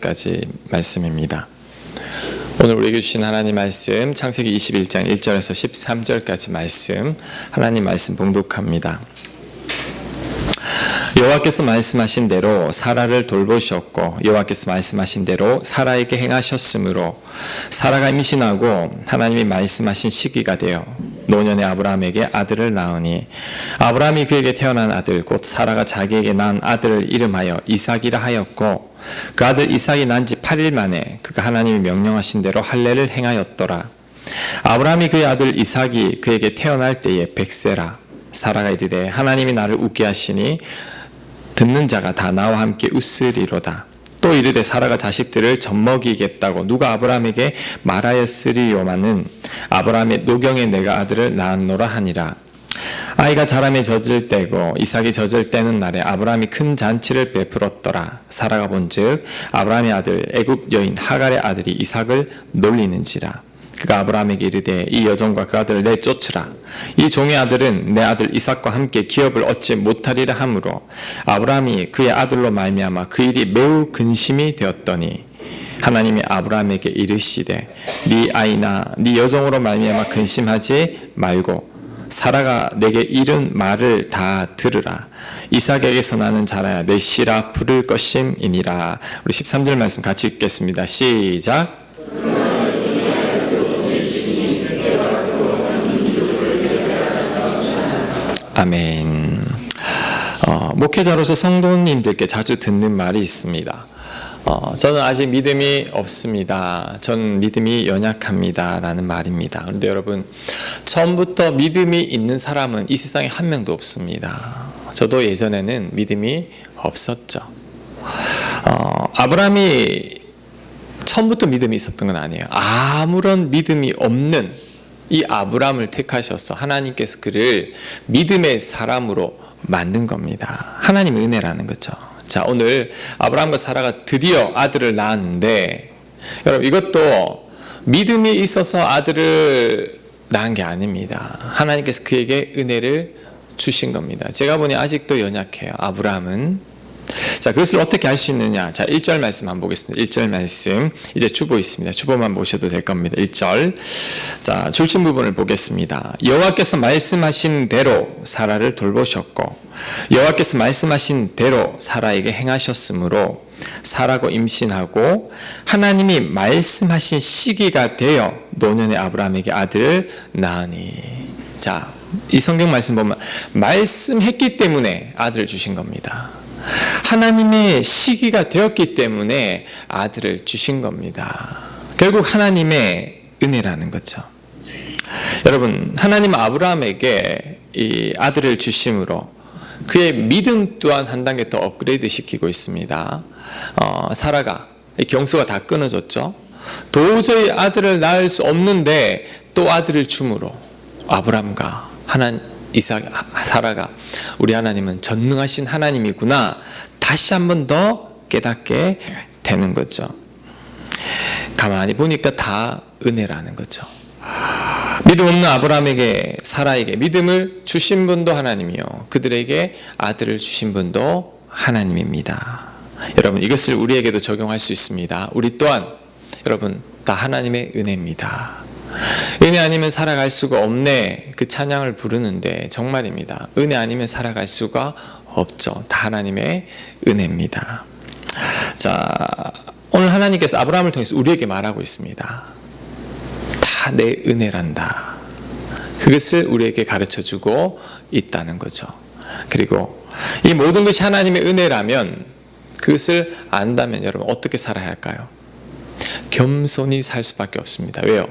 까지 말씀입니다. 오늘 우리에게 주신 하나님 말씀 창세기 21장 1절에서 13절까지 말씀, 하나님 말씀 봉독합니다. 여호와께서 말씀하신 대로 사라를 돌보셨고 여호와께서 말씀하신 대로 사라에게 행하셨으므로 사라가 임신하고 하나님이 말씀하신 시기가 되어 노년의 아브라함에게 아들을 낳으니 아브라함이 그에게 태어난 아들 곧 사라가 자기에게 낳은 아들을 이름하여 이삭이라 하였고 그 아들 이삭이 난 지 8일 만에 그가 하나님이 명령하신 대로 할례를 행하였더라. 아브라함이 그의 아들 이삭이 그에게 태어날 때에 100세라. 사라가 이르되 하나님이 나를 웃게 하시니 듣는 자가 다 나와 함께 웃으리로다. 또 이르되 사라가 자식들을 젖먹이겠다고 누가 아브라함에게 말하였으리요마는 아브라함의 노경에 내가 아들을 낳았노라 하니라. 아이가 자라매 젖을 때고 이삭이 젖을 때는 날에 아브라함이 큰 잔치를 베풀었더라. 사라가 본즉 아브라함의 아들 애굽 여인 하갈의 아들이 이삭을 놀리는지라. 그가 아브라함에게 이르되 이 여종과 그 아들을 내쫓으라. 이 종의 아들은 내 아들 이삭과 함께 기업을 얻지 못하리라 하므로 아브라함이 그의 아들로 말미암아 그 일이 매우 근심이 되었더니 하나님이 아브라함에게 이르시되 네 아이나 네 여종으로 말미암아 근심하지 말고 사라가 내게 이른 말을 다 들으라. 이삭에게서 나는 자라야 내 씨라 부를 것임이니라. 우리 13절 말씀 같이 읽겠습니다. 시작. 아멘. 목회자로서 성도님들께 자주 듣는 말이 있습니다. 저는 아직 믿음이 없습니다. 전 믿음이 연약합니다. 라는 말입니다. 그런데 여러분, 처음부터 믿음이 있는 사람은 이 세상에 한 명도 없습니다. 저도 예전에는 믿음이 없었죠. 아브라함이 처음부터 믿음이 있었던 건 아니에요. 아무런 믿음이 없는 이 아브라함을 택하셔서 하나님께서 그를 믿음의 사람으로 만든 겁니다. 하나님의 은혜라는 거죠. 자, 오늘 아브라함과 사라가 드디어 아들을 낳았는데 여러분, 이것도 믿음이 있어서 아들을 낳은 게 아닙니다. 하나님께서 그에게 은혜를 주신 겁니다. 제가 보니 아직도 연약해요, 아브라함은. 자, 그것을 어떻게 할 수 있느냐? 자, 1절 말씀 한번 보겠습니다. 1절 말씀, 이제 주보 있습니다. 주보만 보셔도 될 겁니다. 1절. 자, 줄친 부분을 보겠습니다. 여호와께서 말씀하신 대로 사라를 돌보셨고 여호와께서 말씀하신 대로 사라에게 행하셨으므로 사라가 임신하고 하나님이 말씀하신 시기가 되어 노년의 아브라함에게 아들을 낳으니. 자, 이 성경 말씀 보면 말씀했기 때문에 아들을 주신 겁니다. 하나님의 시기가 되었기 때문에 아들을 주신 겁니다. 결국 하나님의 은혜라는 거죠. 여러분, 하나님 아브라함에게 이 아들을 주심으로 그의 믿음 또한 한 단계 더 업그레이드 시키고 있습니다. 사라가 경수가 다 끊어졌죠. 도저히 아들을 낳을 수 없는데 또 아들을 줌으로 아브라함과 이삭, 사라가 우리 하나님은 전능하신 하나님이구나 다시 한 번 더 깨닫게 되는 거죠. 가만히 보니까 다 은혜라는 거죠. 믿음 없는 아브라함에게, 사라에게 믿음을 주신 분도 하나님이요, 그들에게 아들을 주신 분도 하나님입니다. 여러분, 이것을 우리에게도 적용할 수 있습니다. 우리 또한 여러분 다 하나님의 은혜입니다. 은혜 아니면 살아갈 수가 없네, 그 찬양을 부르는데 정말입니다. 은혜 아니면 살아갈 수가 없죠. 다 하나님의 은혜입니다. 자, 오늘 하나님께서 아브라함을 통해서 우리에게 말하고 있습니다. 다 내 은혜란다. 그것을 우리에게 가르쳐주고 있다는 거죠. 그리고 이 모든 것이 하나님의 은혜라면 그것을 안다면 여러분 어떻게 살아야 할까요? 겸손히 살 수밖에 없습니다. 왜요?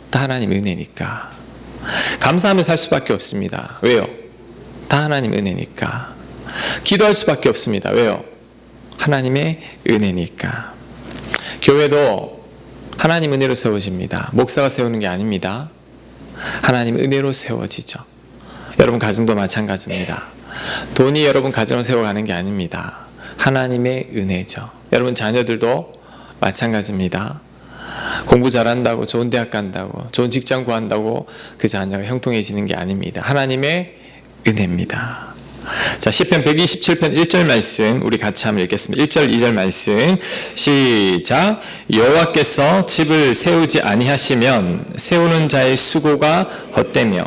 다 하나님의 은혜니까. 감사하며 살 수밖에 없습니다. 왜요? 다 하나님의 은혜니까. 기도할 수밖에 없습니다. 왜요? 하나님의 은혜니까. 교회도 하나님 은혜로 세워집니다. 목사가 세우는 게 아닙니다. 하나님 은혜로 세워지죠. 여러분 가정도 마찬가지입니다. 돈이 여러분 가정을 세워가는 게 아닙니다. 하나님의 은혜죠. 여러분 자녀들도 마찬가지입니다. 공부 잘한다고 좋은 대학 간다고 좋은 직장 구한다고 그 자녀가 형통해지는 게 아닙니다. 하나님의 은혜입니다. 자, 시편 127편 1절 말씀 우리 같이 한번 읽겠습니다. 1절 2절 말씀 시작. 여호와께서 집을 세우지 아니하시면 세우는 자의 수고가 헛되며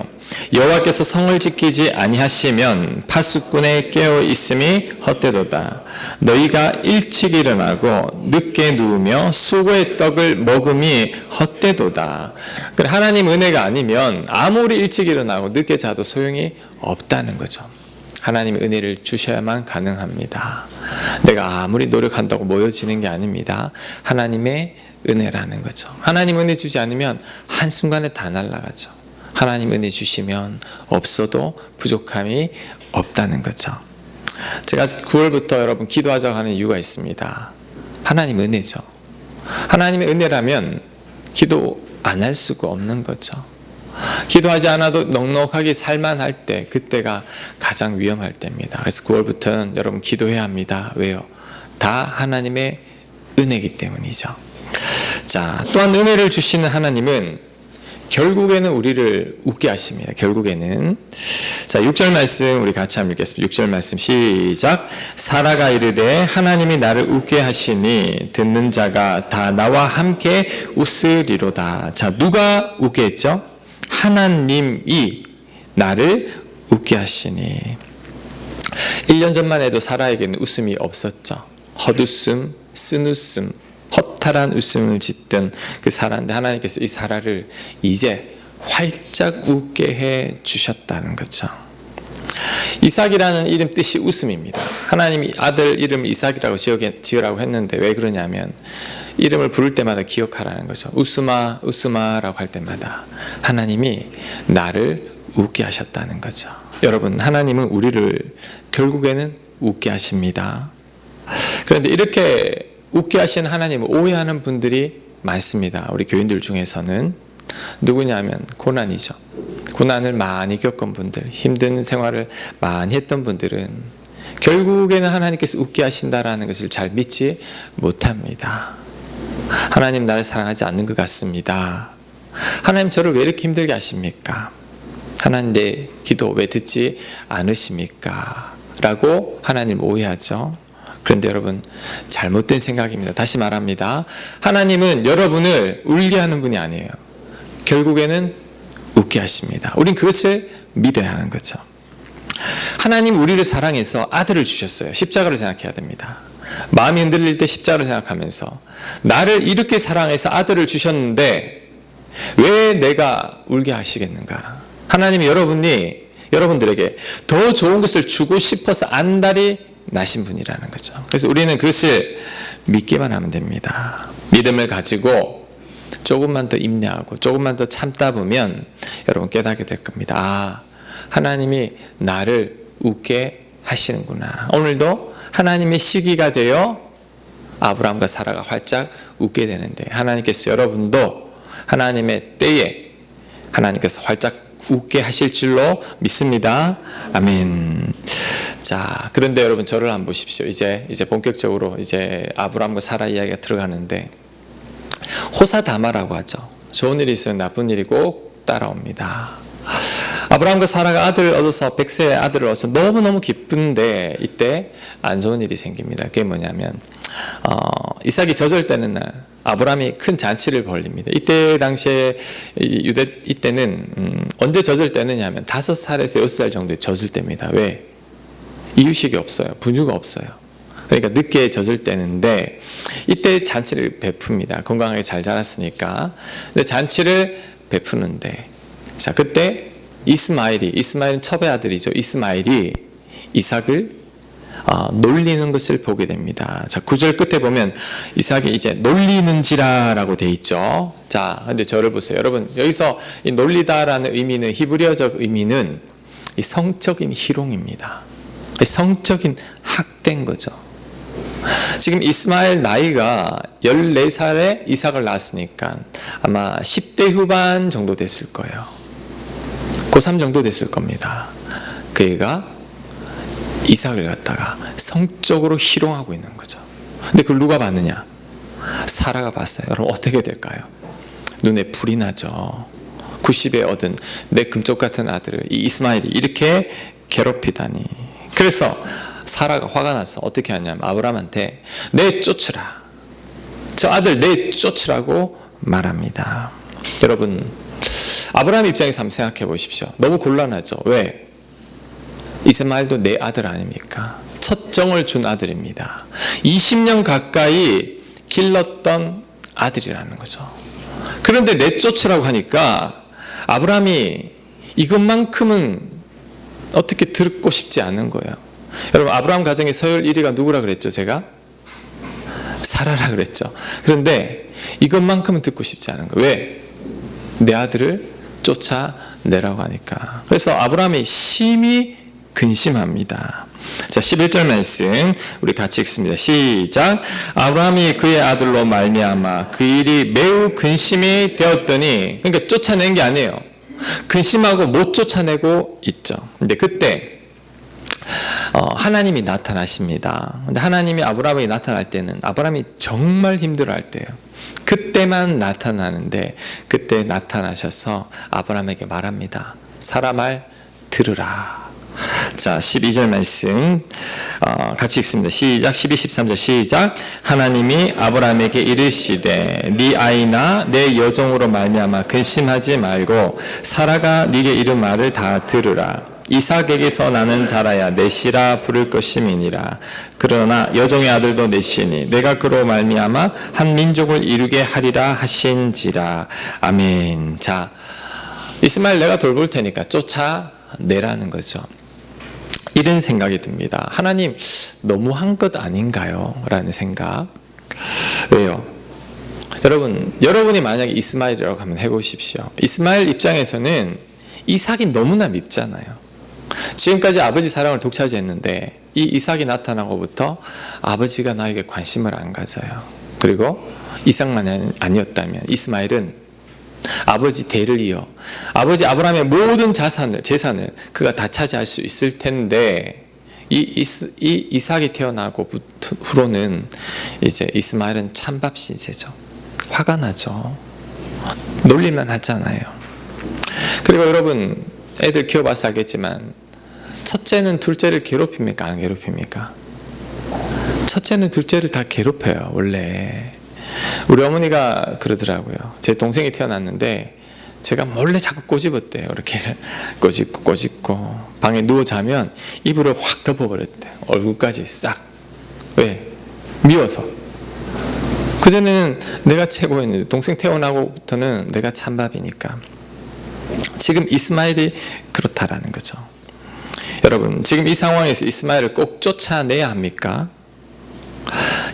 여호와께서 성을 지키지 아니하시면 파수꾼의 깨어 있음이 헛되도다. 너희가 일찍 일어나고 늦게 누우며 수고의 떡을 먹음이 헛되도다. 하나님 은혜가 아니면 아무리 일찍 일어나고 늦게 자도 소용이 없다는 거죠. 하나님의 은혜를 주셔야만 가능합니다. 내가 아무리 노력한다고 모여지는 게 아닙니다. 하나님의 은혜라는 거죠. 하나님 은혜 주지 않으면 한순간에 다 날아가죠. 하나님 은혜 주시면 없어도 부족함이 없다는 거죠. 제가 9월부터 여러분 기도하자고 하는 이유가 있습니다. 하나님 은혜죠. 하나님의 은혜라면 기도 안 할 수가 없는 거죠. 기도하지 않아도 넉넉하게 살만 할 때, 그때가 가장 위험할 때입니다. 그래서 9월부터는 여러분 기도해야 합니다. 왜요? 다 하나님의 은혜이기 때문이죠. 자, 또한 은혜를 주시는 하나님은 결국에는 우리를 웃게 하십니다. 결국에는. 자, 6절 말씀 우리 같이 한번 읽겠습니다. 6절 말씀 시작. 사라가 이르되 하나님이 나를 웃게 하시니 듣는 자가 다 나와 함께 웃으리로다. 자, 누가 웃게 했죠? 하나님이 나를 웃게 하시니. 1년 전만 해도 사라에게는 웃음이 없었죠. 헛웃음, 쓴웃음, 허탈한 웃음을 짓던 그 사라인데 하나님께서 이 사라를 이제 활짝 웃게 해 주셨다는 거죠. 이삭이라는 이름 뜻이 웃음입니다. 하나님이 아들 이름을 이삭이라고 지으라고 했는데 왜 그러냐면 이름을 부를 때마다 기억하라는 거죠. 웃음아 웃음아라고 할 때마다 하나님이 나를 웃게 하셨다는 거죠. 여러분, 하나님은 우리를 결국에는 웃게 하십니다. 그런데 이렇게 웃게 하시는 하나님을 오해하는 분들이 많습니다. 우리 교인들 중에서는. 누구냐면 고난이죠. 고난을 많이 겪은 분들, 힘든 생활을 많이 했던 분들은 결국에는 하나님께서 웃게 하신다라는 것을 잘 믿지 못합니다. 하나님 나를 사랑하지 않는 것 같습니다. 하나님 저를 왜 이렇게 힘들게 하십니까? 하나님 내 기도 왜 듣지 않으십니까? 라고 하나님 오해하죠. 그런데 여러분, 잘못된 생각입니다. 다시 말합니다. 하나님은 여러분을 울게 하는 분이 아니에요. 결국에는 웃게 하십니다. 우린 그것을 믿어야 하는 거죠. 하나님 우리를 사랑해서 아들을 주셨어요. 십자가를 생각해야 됩니다. 마음이 흔들릴 때 십자가를 생각하면서 나를 이렇게 사랑해서 아들을 주셨는데 왜 내가 울게 하시겠는가? 하나님이 여러분들에게 더 좋은 것을 주고 싶어서 안달이 나신 분이라는 거죠. 그래서 우리는 그것을 믿기만 하면 됩니다. 믿음을 가지고 조금만 더 인내하고 조금만 더 참다 보면 여러분 깨닫게 될 겁니다. 아, 하나님이 나를 웃게 하시는구나. 오늘도 하나님의 시기가 되어 아브라함과 사라가 활짝 웃게 되는데 하나님께서 여러분도 하나님의 때에 하나님께서 활짝 웃게 하실 줄로 믿습니다. 아멘. 자, 그런데 여러분 저를 한번 보십시오. 이제 본격적으로 이제 아브라함과 사라 이야기가 들어가는데 호사다마라고 하죠. 좋은 일이 있으면 나쁜 일이 꼭 따라옵니다. 아브라함과 사라가 아들을 얻어서 100세의 아들을 얻어서 너무너무 기쁜데 이때 안 좋은 일이 생깁니다. 그게 뭐냐면 이삭이 젖을 때는 날 아브라함이 큰 잔치를 벌립니다. 이때 당시에 이때는 언제 젖을 때느냐면 5살에서 6살 정도에 젖을 때입니다. 왜? 이유식이 없어요. 분유가 없어요. 그러니까 늦게 젖을 때인데 이때 잔치를 베풉니다. 건강하게 잘 자랐으니까. 근데 잔치를 베푸는데 자, 그때 이스마엘은 첩의 아들이죠. 이스마엘이 이삭을 놀리는 것을 보게 됩니다. 자, 9절 끝에 보면 이삭이 이제 놀리는지라라고 돼 있죠. 자, 근데 저를 보세요. 여러분, 여기서 이 놀리다라는 의미는 히브리어적 의미는 이 성적인 희롱입니다. 성적인 학대인 거죠. 지금 이스마엘 나이가 14살에 이삭을 낳았으니까 아마 10대 후반 정도 됐을 거예요. 고3 정도 됐을 겁니다. 그애가 이삭을 갖다가 성적으로 희롱하고 있는 거죠. 근데 그걸 누가 봤느냐? 사라가 봤어요. 여러분 어떻게 될까요? 눈에 불이 나죠. 90에 얻은 내 금쪽 같은 아들을 이 이스마엘이 이렇게 괴롭히다니. 그래서 사라가 화가 나서 어떻게 하냐면 아브라함한테 내쫓으라. 저 아들 내쫓으라고 말합니다. 여러분, 아브라함 입장에서 한번 생각해 보십시오. 너무 곤란하죠. 왜? 이스마엘도 내 아들 아닙니까? 첫 정을 준 아들입니다. 20년 가까이 길렀던 아들이라는 거죠. 그런데 내쫓으라고 하니까 아브라함이 이것만큼은 어떻게 듣고 싶지 않은 거예요. 여러분, 아브라함 가정의 서열 1위가 누구라 그랬죠? 제가? 사라라 그랬죠. 그런데 이것만큼은 듣고 싶지 않은 거예요. 왜? 내 아들을 쫓아내라고 하니까. 그래서 아브라함이 심히 근심합니다. 자, 11절 말씀 우리 같이 읽습니다. 시작. 아브라함이 그의 아들로 말미암아 그 일이 매우 근심이 되었더니, 그러니까 쫓아낸 게 아니에요. 근심하고 못 쫓아내고 있죠. 근데 그때 하나님이 나타나십니다. 근데 하나님이 아브라함에게 나타날 때는 아브라함이 정말 힘들어할 때예요. 그때만 나타나는데, 그때 나타나셔서 아브라함에게 말합니다. 사라 말 들으라. 자, 12절 말씀 같이 읽습니다. 시작. 12, 13절 시작. 하나님이 아브라함에게 이르시되 네 아이나 내 여종으로 말미암아 근심하지 말고 사라가 네게 이른 말을 다 들으라. 이삭에게서 나는 자라야 넷이라 부를 것임이니라. 그러나 여종의 아들도 넷이니 내가 그로 말미암아 한 민족을 이루게 하리라 하신지라. 아멘. 자, 이스마엘 내가 돌볼 테니까 쫓아내라는 거죠. 이런 생각이 듭니다. 하나님 너무한 것 아닌가요? 라는 생각. 왜요? 여러분이 만약에 이스마엘이라고 한번 해보십시오. 이스마엘 입장에서는 이삭이 너무나 밉잖아요. 지금까지 아버지 사랑을 독차지했는데 이 이삭이 나타나고부터 아버지가 나에게 관심을 안 가져요. 그리고 이삭만 아니었다면 이스마엘은 아버지 대를 이어 아버지 아브라함의 모든 재산을 그가 다 차지할 수 있을 텐데, 이 이삭이 태어나고 후로는 이제 이스마엘은 찬밥 신세죠. 화가 나죠. 놀릴만 하잖아요. 그리고 여러분, 애들 키워봐서 알겠지만 첫째는 둘째를 괴롭힙니까? 안 괴롭힙니까? 첫째는 둘째를 다 괴롭혀요. 원래 우리 어머니가 그러더라고요. 제 동생이 태어났는데 제가 몰래 자꾸 꼬집었대요. 이렇게 꼬집고 방에 누워 자면 이불을 확 덮어버렸대요. 얼굴까지 싹. 왜? 미워서. 그전에는 내가 최고였는데 동생 태어나고부터는 내가 찬밥이니까. 지금 이스마엘이 그렇다라는 거죠. 여러분, 지금 이 상황에서 이스마엘을 꼭 쫓아내야 합니까?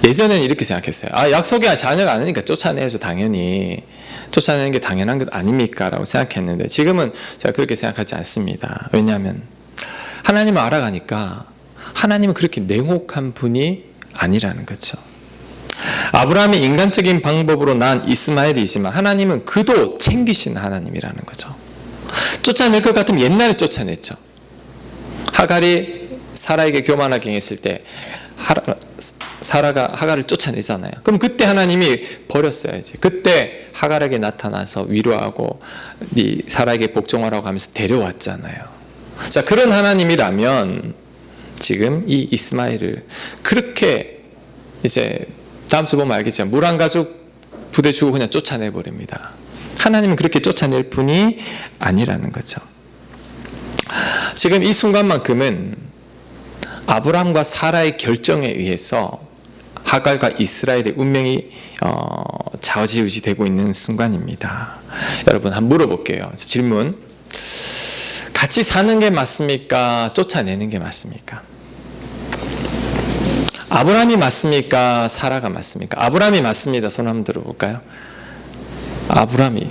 예전에는 이렇게 생각했어요. 약속의 자녀가 아니니까 쫓아내야죠. 당연히 쫓아내는 게 당연한 것 아닙니까? 라고 생각했는데 지금은 제가 그렇게 생각하지 않습니다. 왜냐하면 하나님을 알아가니까 하나님은 그렇게 냉혹한 분이 아니라는 거죠. 아브라함이 인간적인 방법으로 낳은 이스마엘이지만 하나님은 그도 챙기시는 하나님이라는 거죠. 쫓아낼 것 같으면 옛날에 쫓아냈죠. 하갈이 사라에게 교만하게 했을 때 사라가 하갈을 쫓아내잖아요. 그럼 그때 하나님이 버렸어야지. 그때 하갈에게 나타나서 위로하고 네 사라에게 복종하라고 하면서 데려왔잖아요. 자, 그런 하나님이라면 지금 이 이스마엘을 그렇게 이제 다음 주 보면 알겠지만 물 한 가죽 부대 주고 그냥 쫓아내버립니다. 하나님은 그렇게 쫓아낼 분이 아니라는 거죠. 지금 이 순간만큼은 아브라함과 사라의 결정에 의해서 하갈과 이스라엘의 운명이 좌지우지되고 있는 순간입니다. 여러분, 한번 물어볼게요. 질문. 같이 사는 게 맞습니까? 쫓아내는 게 맞습니까? 아브라함이 맞습니까? 사라가 맞습니까? 아브라함이 맞습니다. 손 한번 들어볼까요? 아브라함이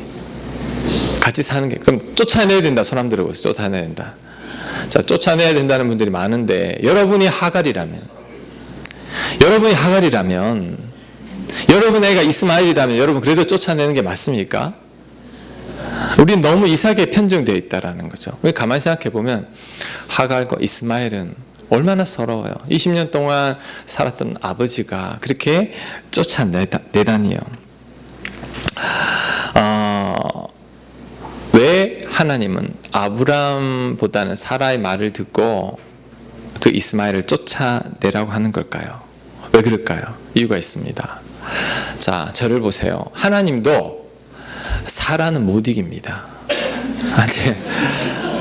같이 사는 게, 그럼 쫓아내야 된다. 손 한번 들어보세요. 쫓아내야 된다. 자, 쫓아내야 된다는 분들이 많은데 여러분이 하갈이라면, 여러분 애가 이스마엘이라면 여러분 그래도 쫓아내는 게 맞습니까? 우리는 너무 이삭에 편중되어 있다라는 거죠. 가만히 생각해 보면 하갈과 이스마엘은 얼마나 서러워요. 20년 동안 살았던 아버지가 그렇게 쫓아내다니요. 왜 하나님은 아브라함보다는 사라의 말을 듣고 그 이스마엘을 쫓아내라고 하는 걸까요? 왜 그럴까요? 이유가 있습니다. 자, 저를 보세요. 하나님도 사라는 못 이깁니다.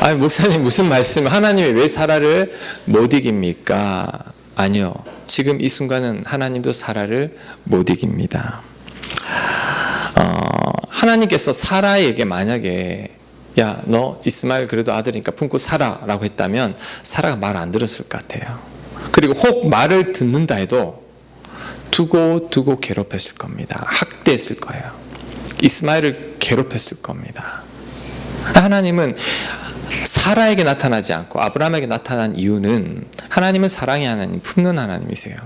아니, 목사님 무슨 말씀? 하나님이 왜 사라를 못 이깁니까? 아니요. 지금 이 순간은 하나님도 사라를 못 이깁니다. 하나님께서 사라에게 만약에 야, 너 이스마엘 그래도 아들이니까 품고 살아라고 했다면 사라가 말 안 들었을 것 같아요. 그리고 혹 말을 듣는다 해도 두고 괴롭혔을 겁니다. 학대했을 거예요. 이스마엘을 괴롭혔을 겁니다. 하나님은 사라에게 나타나지 않고 아브라함에게 나타난 이유는 하나님은 사랑의 하나님, 품는 하나님이세요.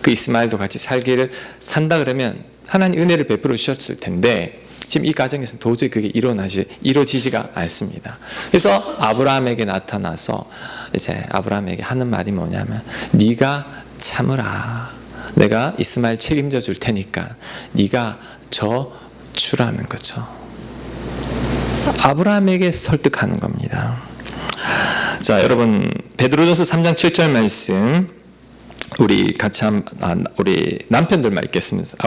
그 이스마엘도 같이 살기를 산다 그러면 하나님 은혜를 베풀어 주셨을 텐데 지금 이 가정에서는 도저히 그게 이루어지지가 않습니다. 그래서 아브라함에게 나타나서 이제 아브라함에게 하는 말이 뭐냐면 네가 참으라. 내가 이스마엘 책임져 줄 테니까 네가 저 주라는 거죠. 아브라함에게 설득하는 겁니다. 자, 여러분 베드로전서 3장 7절 말씀 우리 같이 우리 남편들만 읽겠습니다.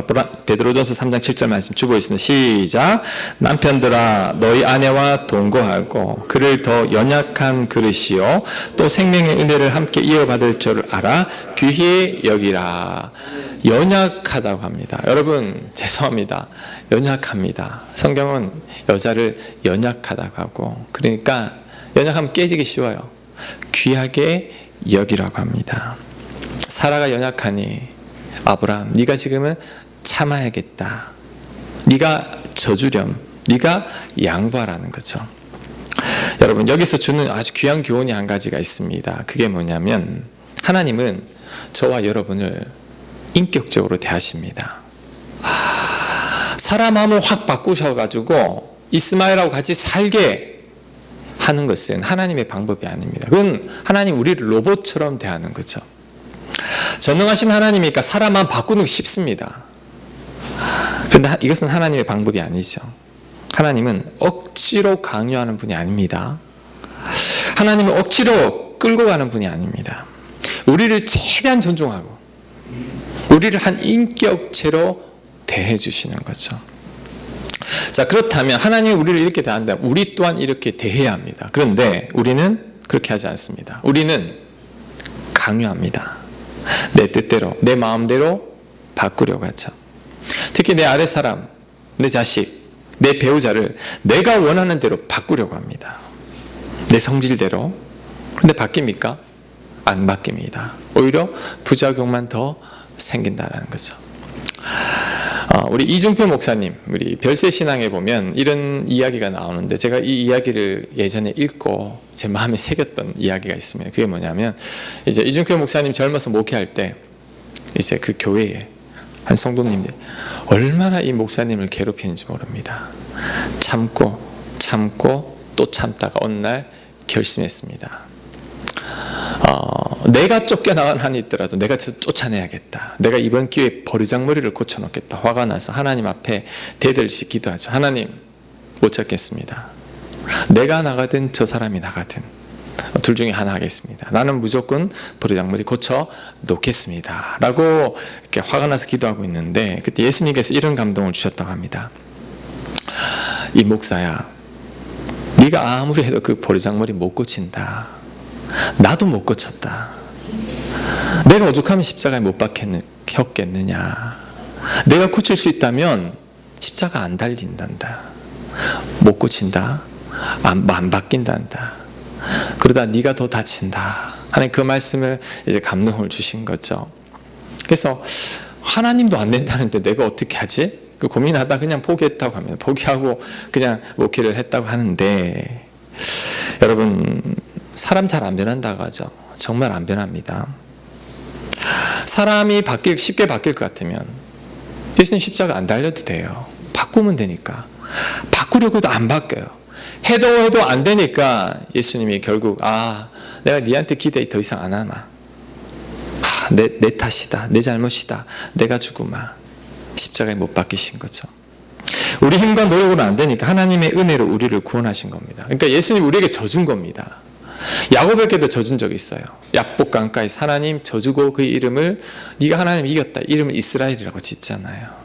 베드로전서 3장 7절 말씀 주보 있습니다. 시작. 남편들아 너희 아내와 동거하고 그를 더 연약한 그릇이요 또 생명의 은혜를 함께 이어받을 줄 알아 귀히 여기라. 연약하다고 합니다. 여러분 죄송합니다. 연약합니다. 성경은 여자를 연약하다고 하고 그러니까 연약하면 깨지기 쉬워요. 귀하게 여기라고 합니다. 사라가 연약하니 아브라함 네가 지금은 참아야겠다. 네가 져주렴. 네가 양보하라는 거죠. 여러분 여기서 주는 아주 귀한 교훈이 한 가지가 있습니다. 그게 뭐냐면 하나님은 저와 여러분을 인격적으로 대하십니다. 사라 마음을 확 바꾸셔가지고 이스마엘하고 같이 살게 하는 것은 하나님의 방법이 아닙니다. 그건 하나님 우리를 로봇처럼 대하는 거죠. 전능하신 하나님이니까 사람만 바꾸는 게 쉽습니다. 그런데 이것은 하나님의 방법이 아니죠. 하나님은 억지로 강요하는 분이 아닙니다. 하나님은 억지로 끌고 가는 분이 아닙니다. 우리를 최대한 존중하고 우리를 한 인격체로 대해 주시는 거죠. 자, 그렇다면 하나님이 우리를 이렇게 대한다면 우리 또한 이렇게 대해야 합니다. 그런데 우리는 그렇게 하지 않습니다. 우리는 강요합니다. 내 뜻대로, 내 마음대로 바꾸려고 하죠. 특히 내 아랫사람, 내 자식, 내 배우자를 내가 원하는 대로 바꾸려고 합니다. 내 성질대로. 근데 바뀝니까? 안 바뀝니다. 오히려 부작용만 더 생긴다는 거죠. 우리 이중표 목사님, 우리 별세신앙에 보면 이런 이야기가 나오는데 제가 이 이야기를 예전에 읽고 제 마음에 새겼던 이야기가 있습니다. 그게 뭐냐면 이제 이중표 목사님 젊어서 목회할 때 이제 그 교회에 한 성도님들 얼마나 이 목사님을 괴롭히는지 모릅니다. 참고 또 참다가 어느 날 결심했습니다. 내가 쫓겨나간 한이 있더라도 내가 쫓아내야겠다. 내가 이번 기회에 버르장머리를 고쳐놓겠다. 화가 나서 하나님 앞에 대들시 기도하죠. 하나님 못 찾겠습니다. 내가 나가든 저 사람이 나가든 둘 중에 하나 하겠습니다. 나는 무조건 버르장머리 고쳐 놓겠습니다. 라고 이렇게 화가 나서 기도하고 있는데 그때 예수님께서 이런 감동을 주셨다고 합니다. 이 목사야, 네가 아무리 해도 그 버르장머리 못 고친다. 나도 못 고쳤다. 내가 오죽하면 십자가에 못 박혔겠느냐. 내가 고칠 수 있다면 십자가 안 달린단다. 못 고친다. 안 바뀐단다. 그러다 네가 더 다친다. 하나님 그 말씀을 이제 감동을 주신 거죠. 그래서 하나님도 안 된다는데 내가 어떻게 하지? 그 고민하다 그냥 포기했다고 합니다. 포기하고 그냥 목회를 했다고 하는데 여러분 사람 잘 안 변한다고 하죠. 정말 안 변합니다. 사람이 쉽게 바뀔 것 같으면 예수님 십자가 안 달려도 돼요. 바꾸면 되니까. 바꾸려고 해도 안 바뀌어요. 해도 안 되니까 예수님이 결국 내가 네한테 기대 더 이상 안 하마. 내 탓이다. 내 잘못이다. 내가 주구마. 십자가에 못 박히신 거죠. 우리 힘과 노력으로 안 되니까 하나님의 은혜로 우리를 구원하신 겁니다. 그러니까 예수님이 우리에게 져준 겁니다. 야곱에게도 져준 적이 있어요. 약복 강가에서 하나님 져주고 그 이름을 네가 하나님 이겼다. 이름을 이스라엘이라고 짓잖아요.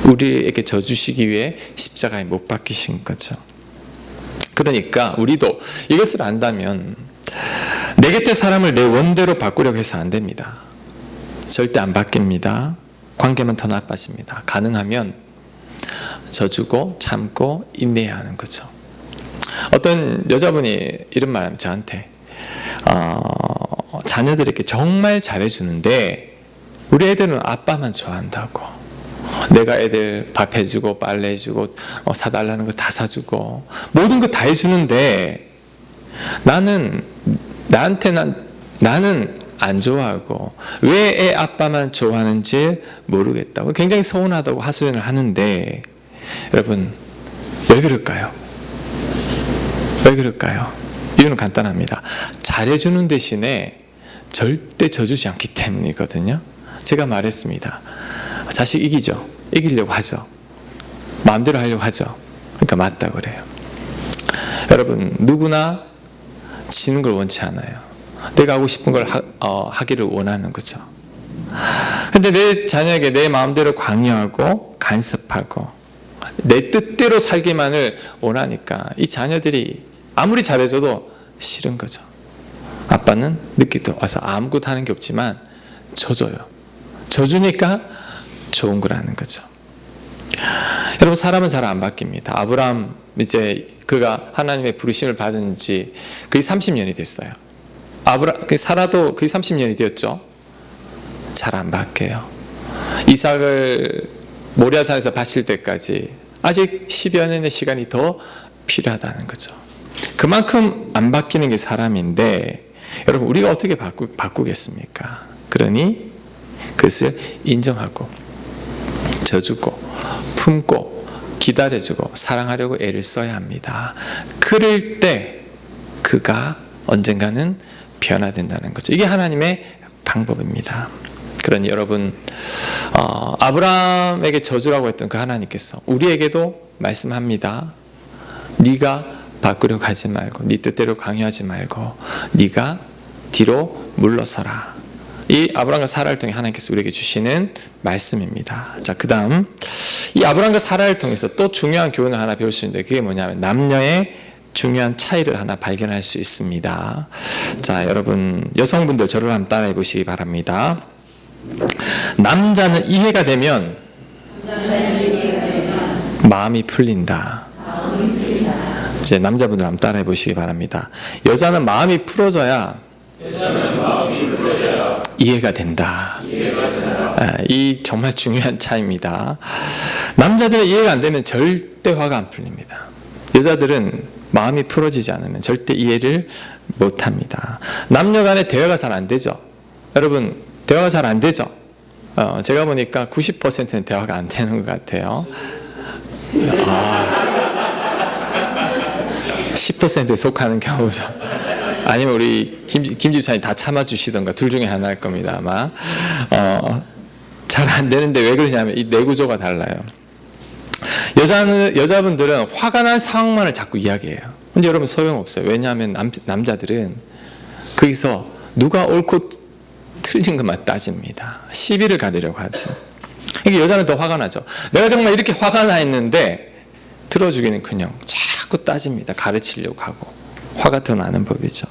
우리에게 져주시기 위해 십자가에 못 박히신 거죠. 그러니까 우리도 이것을 안다면 내 곁의 사람을 내 원대로 바꾸려고 해서 안 됩니다. 절대 안 바뀝니다. 관계만 더 나빠집니다. 가능하면 져주고 참고 인내해야 하는 거죠. 어떤 여자분이 이런 말하면 저한테 자녀들에게 정말 잘해주는데 우리 애들은 아빠만 좋아한다고. 내가 애들 밥 해주고 빨래 해주고 사달라는 거 다 사주고 모든 거 다 해주는데 나는 안 좋아하고 왜 애 아빠만 좋아하는지 모르겠다고 굉장히 서운하다고 하소연을 하는데 여러분 왜 그럴까요? 왜 그럴까요? 이유는 간단합니다. 잘해주는 대신에 절대 져주지 않기 때문이거든요. 제가 말했습니다. 자식 이기죠. 이기려고 하죠. 마음대로 하려고 하죠. 그러니까 맞다고 그래요. 여러분 누구나 지는 걸 원치 않아요. 내가 하고 싶은 걸 하기를 원하는 거죠. 근데 내 자녀에게 내 마음대로 강요하고 간섭하고 내 뜻대로 살기만을 원하니까 이 자녀들이 아무리 잘해줘도 싫은 거죠. 아빠는 늦게 와서 아무것도 하는 게 없지만 져줘요. 져주니까 좋은 거라는 거죠. 여러분 사람은 잘 안 바뀝니다. 아브라함 이제 그가 하나님의 부르심을 받은 지 거의 30년이 됐어요. 사라도 거의 30년이 되었죠. 잘 안 바뀌어요. 이삭을 모리아산에서 바칠 때까지 아직 10여 년의 시간이 더 필요하다는 거죠. 그만큼 안 바뀌는 게 사람인데 여러분 우리가 어떻게 바꾸겠습니까? 그러니 그것을 인정하고 져주고 품고 기다려주고 사랑하려고 애를 써야 합니다. 그럴 때 그가 언젠가는 변화된다는 거죠. 이게 하나님의 방법입니다. 그러니 여러분 아브라함에게 저주라고 했던 그 하나님께서 우리에게도 말씀합니다. 네가 바꾸려고 하지 말고 네 뜻대로 강요하지 말고 네가 뒤로 물러서라. 이 아브라함과 사라를 통해 하나님께서 우리에게 주시는 말씀입니다. 자, 그 다음 이 아브라함과 사라를 통해서 또 중요한 교훈을 하나 배울 수 있는데 그게 뭐냐면 남녀의 중요한 차이를 하나 발견할 수 있습니다. 자, 여러분 여성분들 저를 한번 따라해 보시기 바랍니다. 남자는 이해가 되면 마음이 풀린다. 이제 남자분들 한번 따라해 보시기 바랍니다. 여자는 마음이 풀어져야 이해가 된다. 이 정말 중요한 차이입니다. 남자들은 이해가 안 되면 절대 화가 안 풀립니다. 여자들은 마음이 풀어지지 않으면 절대 이해를 못합니다. 남녀 간의 대화가 잘 안 되죠. 여러분 대화가 잘 안 되죠. 제가 보니까 90%는 대화가 안 되는 것 같아요. 10%에 속하는 경우죠. 아니면 우리 김집사님 다 참아주시던가 둘 중에 하나일 겁니다. 아마 잘 안 되는데 왜 그러냐면 이 뇌구조가 달라요. 여자분들은 화가 난 상황만을 자꾸 이야기해요. 근데 여러분 소용없어요. 왜냐하면 남자들은 거기서 누가 옳고 틀린 것만 따집니다. 시비를 가리려고 하죠. 그러니까 여자는 더 화가 나죠. 내가 정말 이렇게 화가 나 있는데 들어주기는커녕 자꾸 따집니다. 가르치려고 하고 화가 더 나는 법이죠.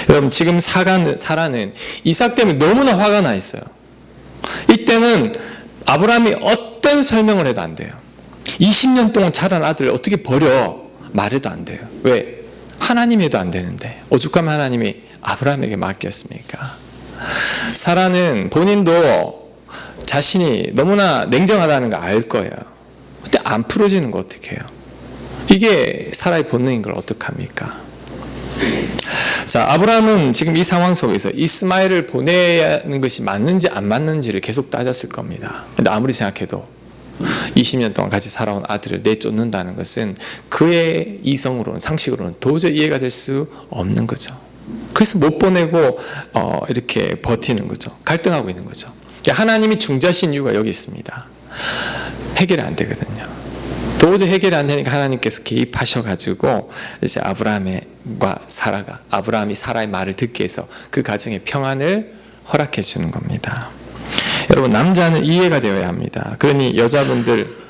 여러분 지금 사라는 이삭 때문에 너무나 화가 나 있어요. 이때는 아브라함이 어떤 설명을 해도 안 돼요. 20년 동안 자란 아들을 어떻게 버려 말해도 안 돼요. 왜? 하나님 해도 안 되는데 오죽하면 하나님이 아브라함에게 맡겼습니까? 사라는 본인도 자신이 너무나 냉정하다는 걸 알 거예요. 근데 안 풀어지는 거 어떻게 해요? 이게 사라의 본능인 걸 어떡합니까? 자, 아브라함은 지금 이 상황 속에서 이스마엘을 보내는 것이 맞는지 안 맞는지를 계속 따졌을 겁니다. 근데 아무리 생각해도 20년 동안 같이 살아온 아들을 내쫓는다는 것은 그의 이성으로는 상식으로는 도저히 이해가 될 수 없는 거죠. 그래서 못 보내고 이렇게 버티는 거죠. 갈등하고 있는 거죠. 하나님이 중재하신 이유가 여기 있습니다. 해결이 안 되거든요. 도저히 해결이 안 되니까 하나님께서 개입하셔가지고 이제 아브라함의 아브라함과 사라가, 아브라함이 사라의 말을 듣게 해서 그 가정에 평안을 허락해 주는 겁니다. 여러분, 남자는 이해가 되어야 합니다. 그러니 여자분들,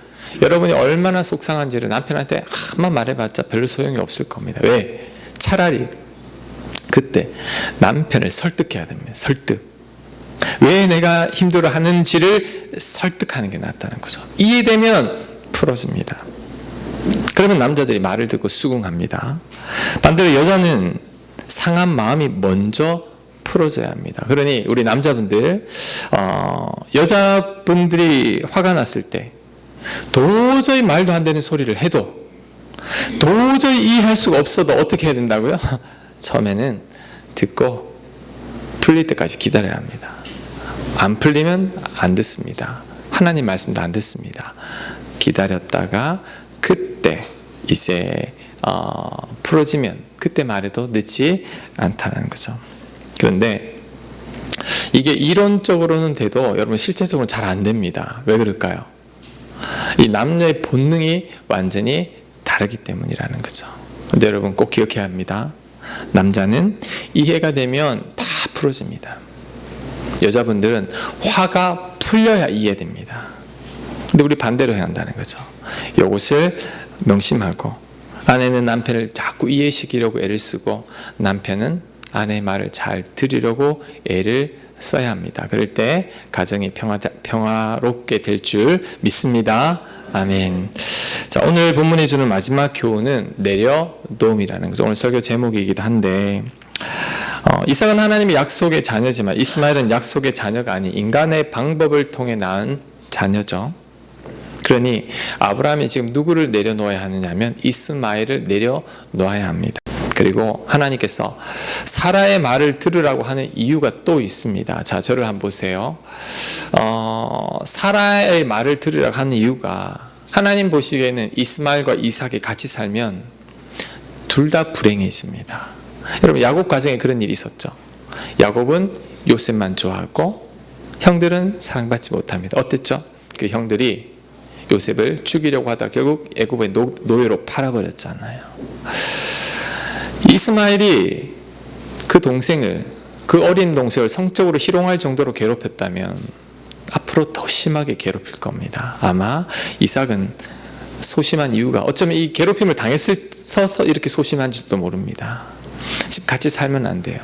여러분이 얼마나 속상한지를 남편한테 한번 말해봤자 별로 소용이 없을 겁니다. 왜? 차라리 그때 남편을 설득해야 됩니다. 설득. 왜 내가 힘들어하는지를 설득하는 게 낫다는 거죠. 이해되면 풀어집니다. 그러면 남자들이 말을 듣고 수긍합니다. 반대로 여자는 상한 마음이 먼저 풀어져야 합니다. 그러니 우리 남자분들, 여자분들이 화가 났을 때 도저히 말도 안 되는 소리를 해도 도저히 이해할 수가 없어도 어떻게 해야 된다고요? 처음에는 듣고 풀릴 때까지 기다려야 합니다. 안 풀리면 안 듣습니다. 하나님 말씀도 안 듣습니다. 기다렸다가 그때 이제 풀어지면 그때 말해도 늦지 않다는 거죠. 그런데 이게 이론적으로는 돼도 여러분 실제적으로는 잘 안 됩니다. 왜 그럴까요? 이 남녀의 본능이 완전히 다르기 때문이라는 거죠. 근데 여러분 꼭 기억해야 합니다. 남자는 이해가 되면 다 풀어집니다. 여자분들은 화가 풀려야 이해됩니다. 근데 우리 반대로 해야 한다는 거죠. 이것을 명심하고, 아내는 남편을 자꾸 이해시키려고 애를 쓰고 남편은 아내의 말을 잘 들으려고 애를 써야 합니다. 그럴 때 가정이 평화롭게 될 줄 믿습니다. 아멘. 자, 오늘 본문이 주는 마지막 교훈은 내려놓음이라는 거죠. 오늘 설교 제목이기도 한데, 이삭은 하나님의 약속의 자녀지만 이스마엘은 약속의 자녀가 아닌 인간의 방법을 통해 낳은 자녀죠. 그러니 아브라함이 지금 누구를 내려놓아야 하느냐면 이스마엘을 내려놓아야 합니다. 그리고 하나님께서 사라의 말을 들으라고 하는 이유가 또 있습니다. 자, 저를 한번 보세요. 사라의 말을 들으라고 하는 이유가, 하나님 보시기에는 이스마엘과 이삭이 같이 살면 둘 다 불행해집니다. 여러분, 야곱 가정에 그런 일이 있었죠. 야곱은 요셉만 좋아하고 형들은 사랑받지 못합니다. 어땠죠? 그 형들이 요셉을 죽이려고 하다 결국 애굽의 노예로 팔아버렸잖아요. 이스마엘이 그 동생을, 그 어린 동생을 성적으로 희롱할 정도로 괴롭혔다면 앞으로 더 심하게 괴롭힐 겁니다. 아마 이삭은 소심한 이유가, 어쩌면 이 괴롭힘을 당했어서 이렇게 소심한지도 모릅니다. 집 같이 살면 안 돼요.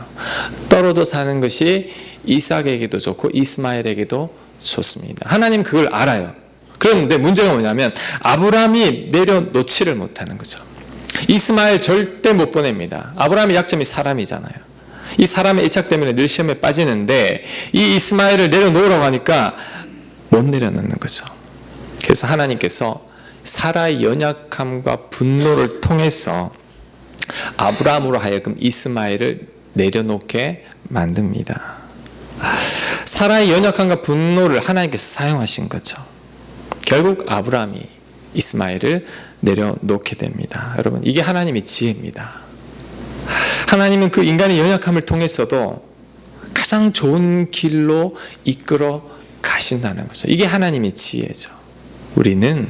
떨어져 사는 것이 이삭에게도 좋고 이스마엘에게도 좋습니다. 하나님 그걸 알아요. 그런데 문제가 뭐냐면 아브라함이 내려놓지를 못하는 거죠. 이스마엘 절대 못 보냅니다. 아브라함의 약점이 사람이잖아요. 이 사람의 애착 때문에 늘 시험에 빠지는데 이 이스마엘을 내려놓으라고 하니까 못 내려놓는 거죠. 그래서 하나님께서 사라의 연약함과 분노를 통해서 아브라함으로 하여금 이스마엘을 내려놓게 만듭니다. 사라의 연약함과 분노를 하나님께서 사용하신 거죠. 결국 아브라함이 이스마엘을 내려놓게 됩니다. 여러분, 이게 하나님의 지혜입니다. 하나님은 그 인간의 연약함을 통해서도 가장 좋은 길로 이끌어 가신다는 거죠. 이게 하나님의 지혜죠. 우리는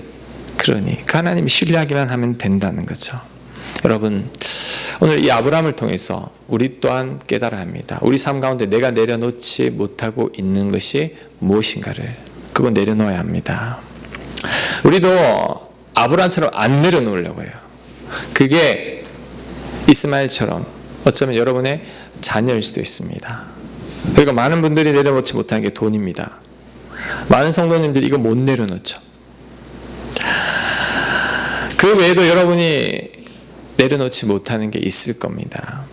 그러니 그 하나님이 신뢰하기만 하면 된다는 거죠. 여러분, 오늘 이 아브라함을 통해서 우리 또한 깨달아야 합니다. 우리 삶 가운데 내가 내려놓지 못하고 있는 것이 무엇인가를, 그거 내려놓아야 합니다. 우리도 아브라함처럼 안 내려놓으려고 해요. 그게 이스마엘처럼 어쩌면 여러분의 자녀일 수도 있습니다. 그리고 많은 분들이 내려놓지 못하는 게 돈입니다. 많은 성도님들이 이거 못 내려놓죠. 그 외에도 여러분이 내려놓지 못하는 게 있을 겁니다.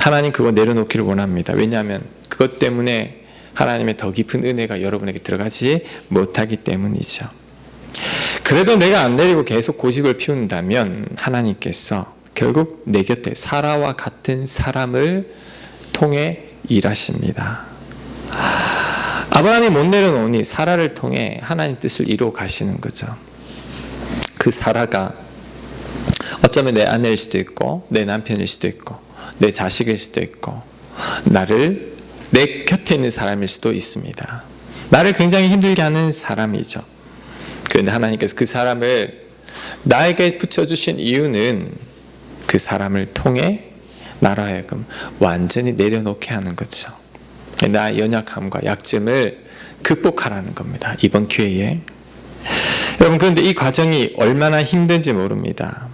하나님 그거 내려놓기를 원합니다. 왜냐하면 그것 때문에 하나님의 더 깊은 은혜가 여러분에게 들어가지 못하기 때문이죠. 그래도 내가 안 내리고 계속 고집을 피운다면 하나님께서 결국 내 곁에 사라와 같은 사람을 통해 일하십니다. 아브라함이 못 내려놓으니 사라를 통해 하나님 뜻을 이루어 가시는 거죠. 그 사라가 어쩌면 내 아내일 수도 있고 내 남편일 수도 있고 내 자식일 수도 있고 나를 내 곁에 있는 사람일 수도 있습니다. 나를 굉장히 힘들게 하는 사람이죠. 그런데 하나님께서 그 사람을 나에게 붙여주신 이유는 그 사람을 통해 나로 하여금 완전히 내려놓게 하는 거죠. 나의 연약함과 약점을 극복하라는 겁니다. 이번 기회에. 여러분, 그런데 이 과정이 얼마나 힘든지 모릅니다.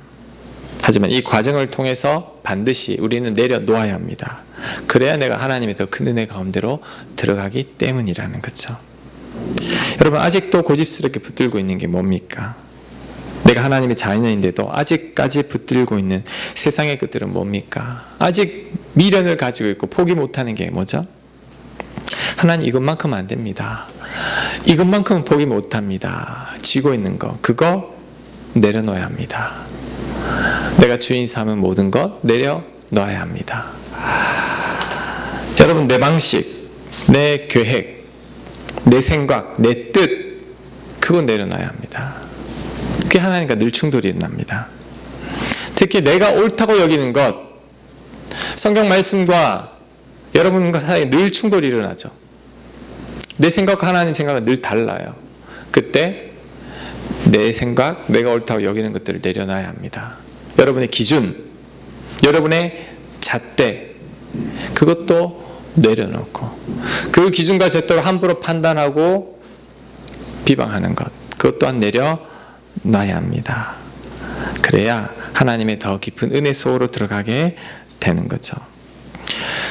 하지만 이 과정을 통해서 반드시 우리는 내려놓아야 합니다. 그래야 내가 하나님의 더 큰 은혜 가운데로 들어가기 때문이라는 거죠. 여러분, 아직도 고집스럽게 붙들고 있는 게 뭡니까? 내가 하나님의 자녀인데도 아직까지 붙들고 있는 세상의 것들은 뭡니까? 아직 미련을 가지고 있고 포기 못하는 게 뭐죠? 하나님, 이것만큼은 안 됩니다. 이것만큼은 포기 못합니다. 쥐고 있는 거, 그거 내려놓아야 합니다. 내가 주인 삼은 모든 것 내려놓아야 합니다. 여러분, 내 방식, 내 계획, 내 생각, 내 뜻, 그거 내려놔야 합니다. 그게 하나님과 늘 충돌이 일어납니다. 특히 내가 옳다고 여기는 것, 성경 말씀과 여러분과 사이에 늘 충돌이 일어나죠. 내 생각과 하나님 생각은 늘 달라요. 그때 내 생각, 내가 옳다고 여기는 것들을 내려놔야 합니다. 여러분의 기준, 여러분의 잣대, 그것도 내려놓고 그 기준과 잣대로 함부로 판단하고 비방하는 것, 그것 또한 내려놔야 합니다. 그래야 하나님의 더 깊은 은혜 속으로 들어가게 되는 거죠.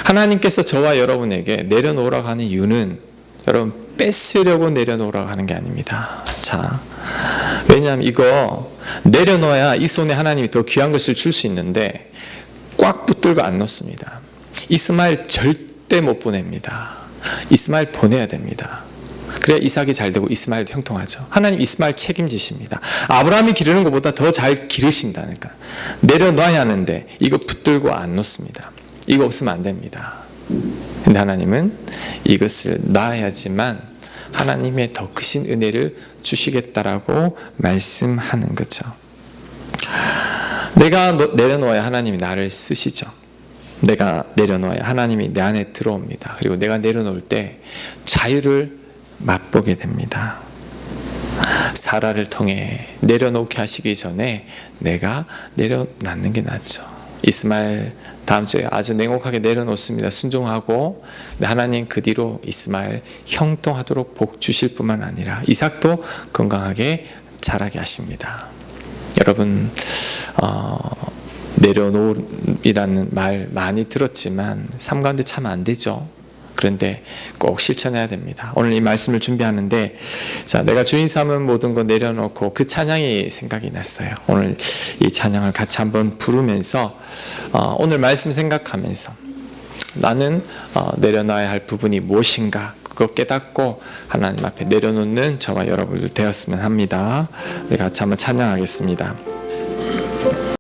하나님께서 저와 여러분에게 내려놓으라고 하는 이유는 여러분 뺏으려고 내려놓으라고 하는 게 아닙니다. 자, 왜냐하면 이거 내려놓아야 이 손에 하나님이 더 귀한 것을 줄 수 있는데 꽉 붙들고 안 놓습니다. 이스마엘 절대 못 보냅니다. 이스마엘 보내야 됩니다. 그래야 이삭이 잘 되고 이스마엘도 형통하죠. 하나님 이스마엘 책임지십니다. 아브라함이 기르는 것보다 더 잘 기르신다니까. 내려놔야 하는데 이거 붙들고 안 놓습니다. 이거 없으면 안 됩니다. 근데 하나님은 이것을 놔야지만 하나님의 더 크신 은혜를 주시겠다라고 말씀하는 거죠. 내가 내려놓아야 하나님이 나를 쓰시죠. 내가 내려놓아야 하나님이 내 안에 들어옵니다. 그리고 내가 내려놓을 때 자유를 맛보게 됩니다. 사라를 통해 내려놓게 하시기 전에 내가 내려놓는 게 낫죠. 이스마엘 다음 주에 아주 냉혹하게 내려놓습니다. 순종하고 하나님 그 뒤로 이스마엘 형통하도록 복 주실 뿐만 아니라 이삭도 건강하게 자라게 하십니다. 여러분, 내려놓으라는 말 많이 들었지만 삶 가운데 참 안 되죠. 그런데 꼭 실천해야 됩니다. 오늘 이 말씀을 준비하는데, 자, 내가 주인 삼은 모든 거 내려놓고 그 찬양이 생각이 났어요. 오늘 이 찬양을 같이 한번 부르면서 오늘 말씀 생각하면서 나는 내려놔야 할 부분이 무엇인가 그거 깨닫고 하나님 앞에 내려놓는 저와 여러분들 되었으면 합니다. 우리 같이 한번 찬양하겠습니다.